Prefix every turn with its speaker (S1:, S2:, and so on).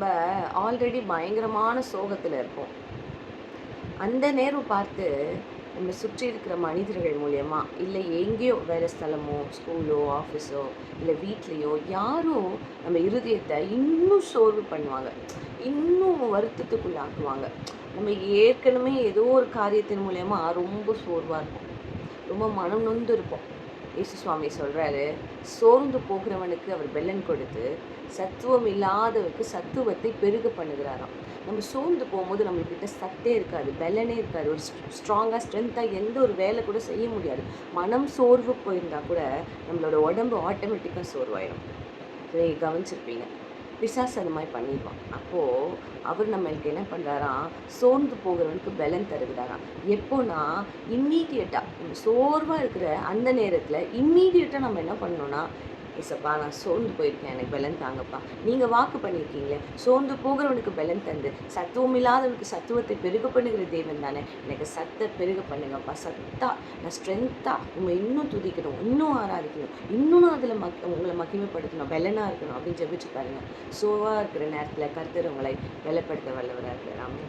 S1: நம்ம ஆல்ரெடி பயங்கரமான சோகத்தில் இருப்போம். அந்த நேரம் பார்த்து நம்மளை சுற்றி இருக்கிற மனிதர்கள் மூலயமா, இல்லை எங்கேயோ வேலை ஸ்தலமோ, ஸ்கூலோ, ஆஃபீஸோ, இல்லை வீட்லேயோ யாரோ நம்ம இருதயத்தை இன்னும் சோர்வு பண்ணுவாங்க, இன்னும் வருத்தத்துக்குள்ளாக்குவாங்க. நம்ம ஏற்கனவே ஏதோ ஒரு காரியத்தின் மூலயமா ரொம்ப சோர்வாக இருப்போம், ரொம்ப மனம் நொந்து இருப்போம். இயேசு சுவாமி சொல்கிறாரு, சோர்ந்து போகிறவனுக்கு அவர் பெலன் கொடுத்து சத்துவம் இல்லாதவருக்கு சத்துவத்தை பெருக பண்ணுகிறாராம். நம்ம சோர்ந்து போகும்போது நம்மள்கிட்ட சத்தே இருக்காது, பெலனே இருக்காது, ஒரு ஸ்ட்ராங்காக ஸ்ட்ரென்த்தாக எந்த ஒரு வேலை கூட செய்ய முடியாது. மனம் சோர்வு போயிருந்தால் கூட நம்மளோட உடம்பு ஆட்டோமேட்டிக்காக சோர்வாயிடும். இதை கவனிச்சிருப்பீங்க. பிசாசு அது மாதிரி பண்ணிடுவான். அப்போது அவர் நம்மளுக்கு என்ன பண்ணுறாராம், சோர்ந்து போகிறவனுக்கு பலன் தருகிறாராம். எப்போனா இம்மீடியட்டாக நம்ம சோர்வாக இருக்கிற அந்த நேரத்தில் இம்மீடியட்டாக நம்ம என்ன பண்ணணும்னா, ஏசப்பா நான் சோர்ந்து போயிருக்கேன், எனக்கு பலன் தாங்கப்பா. நீங்கள் வாக்கு பண்ணியிருக்கீங்களே, சோர்ந்து போகிறவனுக்கு பலன் தந்து சத்துவம் இல்லாதவனுக்கு சத்துவத்தை பெருக பண்ணுகிற தேவன் தானே, எனக்கு சத்தை பெருக பண்ணுங்கப்பா. சத்தா நான் ஸ்ட்ரென்த்தாக உங்களை இன்னும் துதிக்கணும், இன்னும் ஆராதிக்கணும், இன்னும் நான் அதில் உங்களை மகிமைப்படுத்தணும், பலனாக இருக்கணும் அப்படின்னு ஜெபிச்சு பாருங்கள். சோர்வாக இருக்கிற நேரத்தில் கர்த்தர் உங்களை பலப்படுத்த வல்லவராக இருக்கிறாங்க.